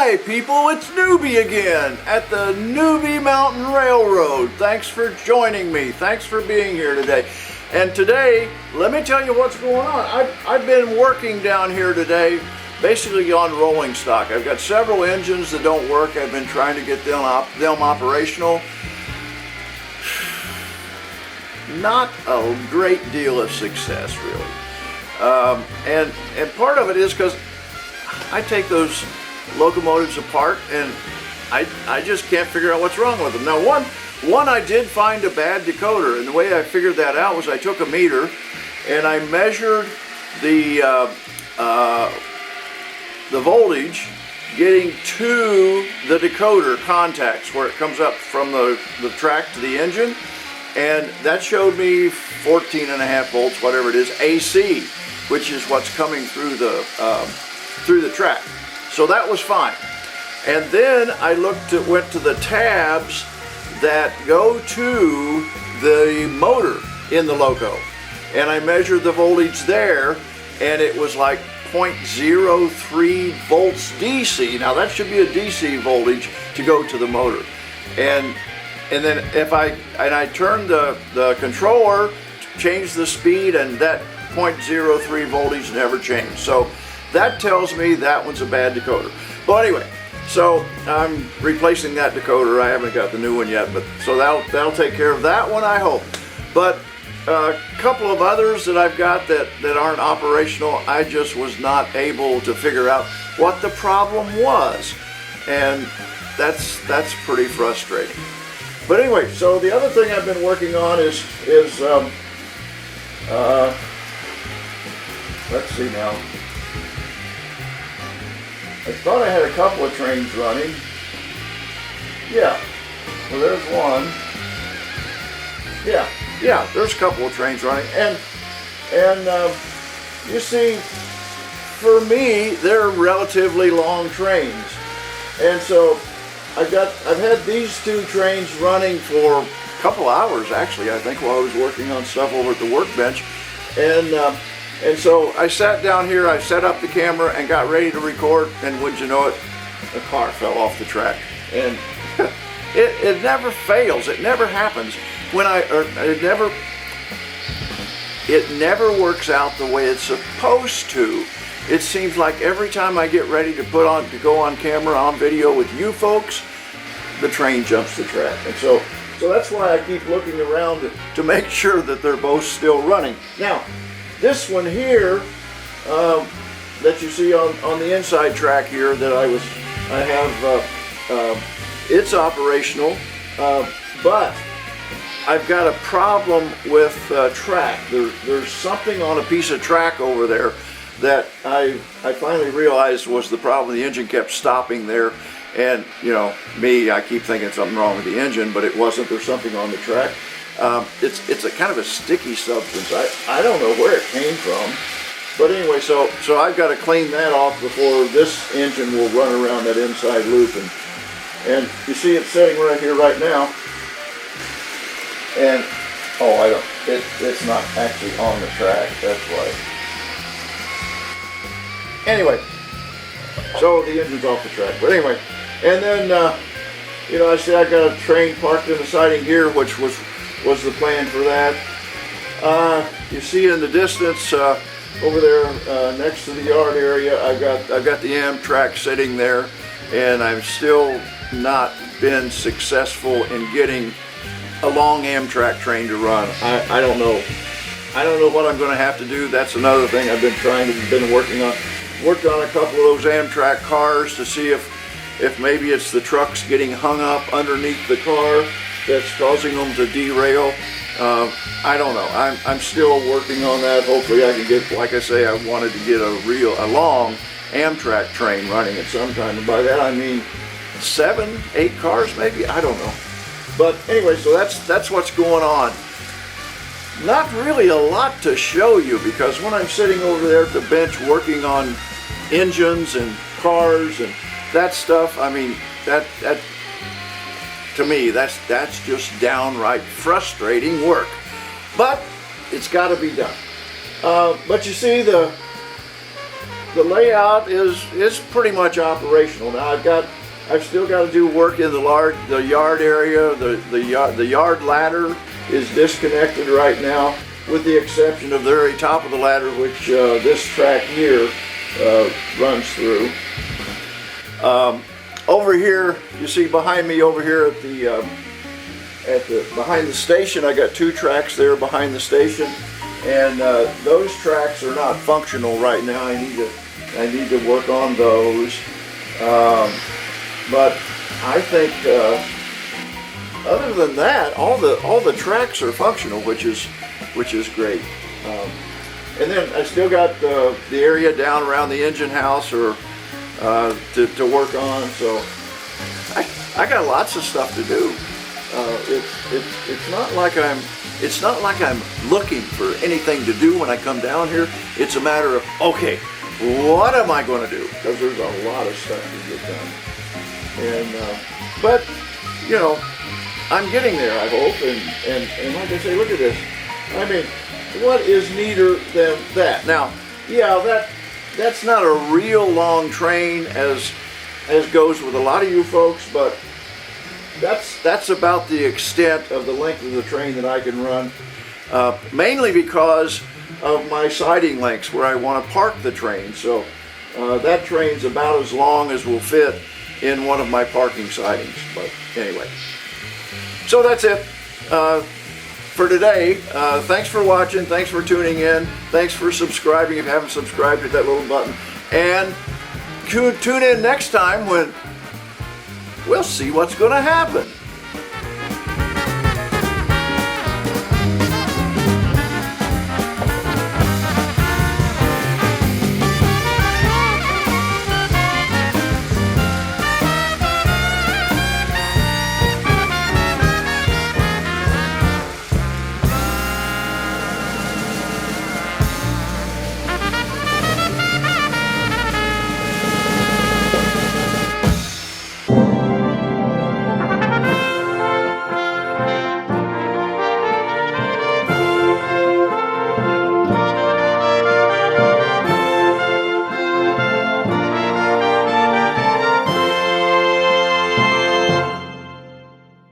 Hi people, it's Newbie again at the Newbie Mountain Railroad. Thanks for joining me. Thanks for being here today. And today, let me tell you what's going on. I've been working down here today basically on rolling stock. I've got several engines that don't work. I've been trying to get them operational. Not a great deal of success, really. And part of it is because I take those locomotives apart and I just can't figure out what's wrong with them. Now one I did find a bad decoder, and the way I figured that out was I took a meter and I measured the voltage getting to the decoder contacts where it comes up from the track to the engine, and that showed me 14.5 volts, whatever it is, AC, which is what's coming through the track. So that was fine. And then I went to the tabs that go to the motor in the Loco, and I measured the voltage there, and it was like 0.03 volts DC. Now that should be a DC voltage to go to the motor. And then I turned the controller, changed the speed, and that 0.03 voltage never changed. So that tells me that one's a bad decoder. But anyway, so I'm replacing that decoder. I haven't got the new one yet, but so that'll take care of that one, I hope. But a couple of others that I've got that aren't operational, I just was not able to figure out what the problem was, and that's pretty frustrating. But anyway, so the other thing I've been working on is let's see now. I thought I had a couple of trains running. Yeah, well there's one. Yeah, there's a couple of trains running, and you see, for me, they're relatively long trains, and so I've had these two trains running for a couple hours actually, I think, while I was working on stuff over at the workbench, and so I sat down here, I set up the camera and got ready to record, and would you know it, the car fell off the track. And it never fails, it never happens. It never works out the way it's supposed to. It seems like every time I get ready to go on camera, on video with you folks, the train jumps the track. And so that's why I keep looking around to make sure that they're both still running. Now, this one here that you see on the inside track here that I have, it's operational, but I've got a problem with track. There's something on a piece of track over there that I finally realized was the problem. The engine kept stopping there, and you know me, I keep thinking something wrong with the engine, but it wasn't. There's something on the track. It's a kind of a sticky substance. I don't know where it came from, but anyway, so I've got to clean that off before this engine will run around that inside loop. And you see it sitting right here right now, and it's not actually on the track, that's why. Anyway, so the engine's off the track, but anyway, and then I see I got a train parked in the siding here, which was the plan for that. You see in the distance over there next to the yard area, I've got the Amtrak sitting there, and I've still not been successful in getting a long Amtrak train to run. I don't know what I'm going to have to do. That's another thing I've been working on. Worked on a couple of those Amtrak cars to see if maybe it's the trucks getting hung up underneath the car that's causing them to derail. I don't know. I'm still working on that. Hopefully I can get, like I say, I wanted to get a long Amtrak train running at some time. And by that I mean 7, 8 cars maybe, I don't know. But anyway, so that's what's going on. Not really a lot to show you, because when I'm sitting over there at the bench working on engines and cars and that stuff, I mean, that to me, that's just downright frustrating work. But it's got to be done. But you see, the the layout is pretty much operational. Now I've still got to do work in the yard area. The yard ladder is disconnected right now, with the exception of the very top of the ladder, which this track here runs through. Over here, you see behind me over here at the behind the station, I got 2 tracks there behind the station, and those tracks are not functional right now. I need to work on those. But I think other than that, all the tracks are functional, which is great. And then I still got the area down around the engine house to work on. So I got lots of stuff to do. It's not like I'm looking for anything to do when I come down here. It's a matter of, okay, what am I going to do? Because there's a lot of stuff to get done. And but you know, I'm getting there, I hope. And like I say, look at this. I mean, what is neater than that? Now, yeah, that's not a real long train as goes with a lot of you folks, but that's about the extent of the length of the train that I can run, mainly because of my siding lengths where I want to park the train. So that train's about as long as will fit in one of my parking sidings. But anyway, so that's it for today. Thanks for watching. Thanks for tuning in. Thanks for subscribing. If you haven't subscribed, hit that little button. And tune in next time when we'll see what's going to happen.